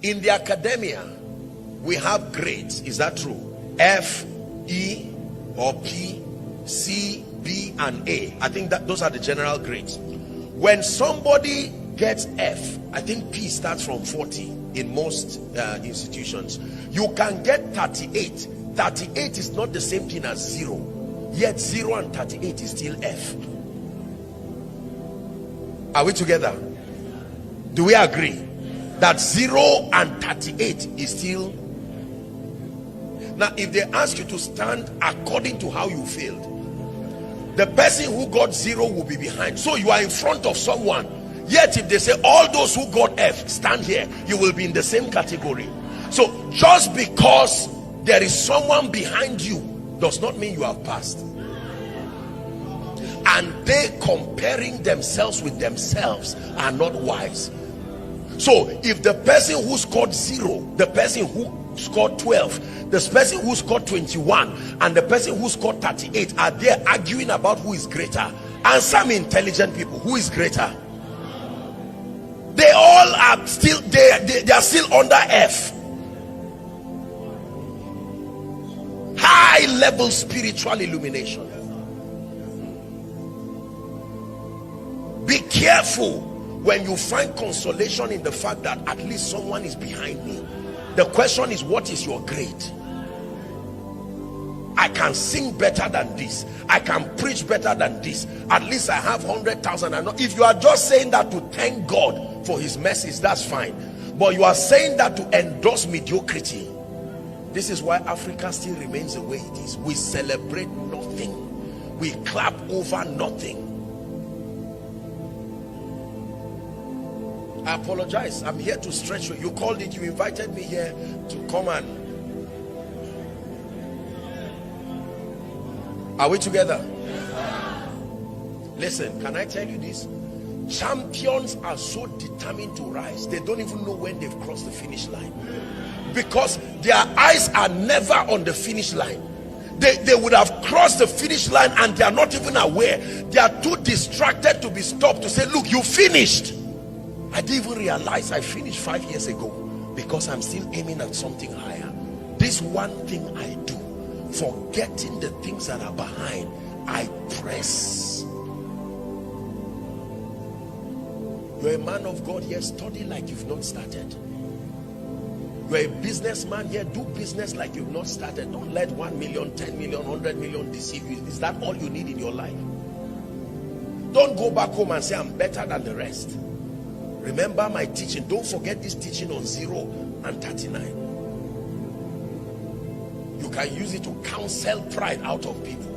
In the academia, we have grades. Is that true? F, E, or P, C, B, and A. I think that those are the general grades. When somebody gets F, I think P starts from 40 in most institutions. You can get 38. 38 is not the same thing as 0. Yet 0 and 38 is still F. Are we together? Do we agree that 0 and 38 is still? Now, if they ask you to stand according to how you failed, the person who got 0 will be behind. So you are in front of someone. Yet if they say all those who got F stand here, you will be in the same category. So just because there is someone behind you does not mean you have passed. And they comparing themselves with themselves are not wise. So if the person who scored 0, the person who scored 12, the person who scored 21, and the person who scored 38 are there arguing about who is greater, answer me, intelligent people, who is greater? They all are still, they are still under F. High level spiritual illumination. Be careful when you find consolation in the fact that at least someone is behind me. The question is, what is your grade? I can sing better than this. I can preach better than this. At least I have 100,000. If you are just saying that to thank God for his mercies, that's fine. But you are saying that to endorse mediocrity. This is why Africa still remains the way it is. We celebrate nothing. We clap over nothing. I apologize. I'm here to stretch you. You called it. You invited me here to come and... Are we together? Listen, can I tell you this? Champions are so determined to rise, they don't even know when they've crossed the finish line, because their eyes are never on the finish line. They would have crossed the finish line and they are not even aware. They are too distracted to be stopped to say, look, you finished. I didn't even realize I finished 5 years ago, because I'm still aiming at something higher. This one thing I do, forgetting the things that are behind, I press. You're a man of God here, study like you've not started. You're a businessman here, do business like you've not started. Don't let 1 million, 10 million, 100 million deceive you. Is that all you need in your life? Don't go back home and say, I'm better than the rest. Remember my teaching. Don't forget this teaching on 0 and 39. You can use it to counsel pride out of people.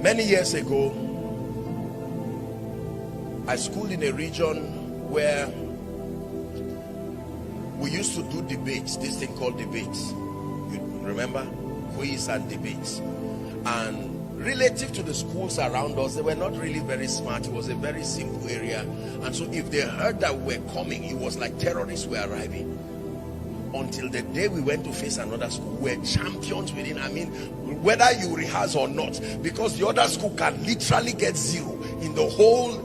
Many years ago, I schooled in a region where we used to do debates, this thing called debates. You remember? Quiz and debates. And relative to the schools around us, they were not really very smart. It was a very simple area. And so if they heard that we were coming, it was like terrorists were arriving. Until the day we went to face another school, we were champions within. I mean, whether you rehearse or not, because the other school can literally get 0 in the whole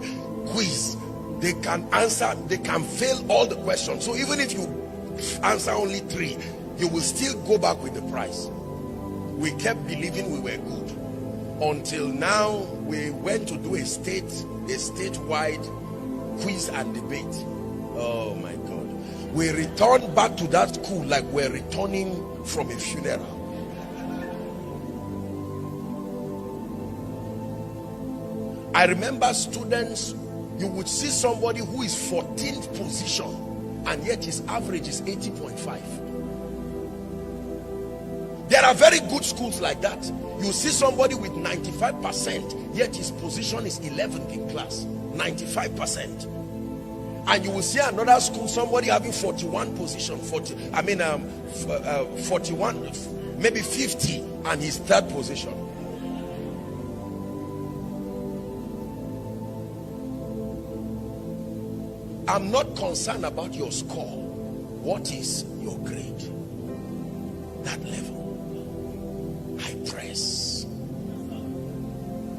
quiz. They can answer, they can fail all the questions. So even if you answer only 3, you will still go back with the prize. We kept believing we were good, until now we went to do a statewide quiz and debate. Oh my God. We returned back to that school like we're returning from a funeral. I remember students, you would see somebody who is 14th position and yet his average is 80.5. There are very good schools like that. You see somebody with 95%, yet his position is 11th in class. 95%. And you will see another school, somebody having 41 position, 41, maybe 50, and his 3rd position. I'm not concerned about your score. What is your grade? That level. I press.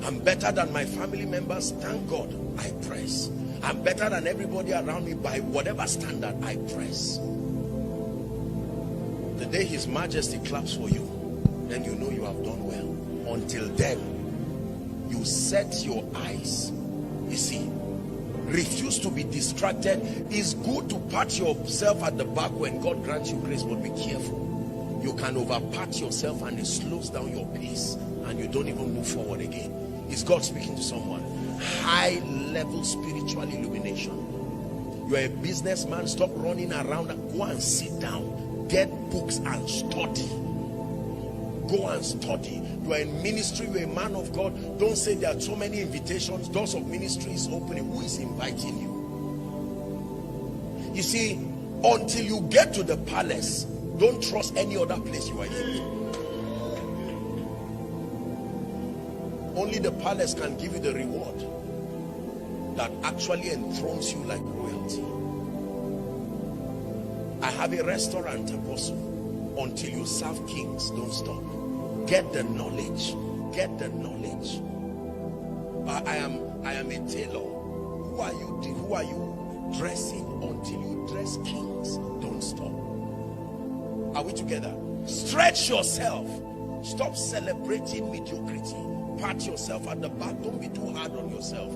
I'm better than my family members. Thank God, I press. I'm better than everybody around me by whatever standard. I press. The day His Majesty claps for you, then you know you have done well. Until then, you set your eyes. You see, refuse to be distracted. It's good to pat yourself at the back when God grants you grace, but be careful. You can over pat yourself and it slows down your pace and you don't even move forward again. Is God speaking to someone? High level spiritual illumination. You're a businessman, stop running around and go and sit down. Get books and study. Go and study. You are in ministry, you're a man of God. Don't say there are so many invitations. Doors of ministry is opening. Who is inviting you? You see, until you get to the palace, don't trust any other place you are in. Only the palace can give you the reward that actually enthrones you like royalty. I have a restaurant, apostle. Until you serve kings, don't stop. Get the knowledge. Get the knowledge. I am a tailor. Who are you dressing? Until you dress kings, don't stop. Are we together? Stretch yourself. Stop celebrating mediocrity. Pat yourself at the back. Don't be too hard on yourself.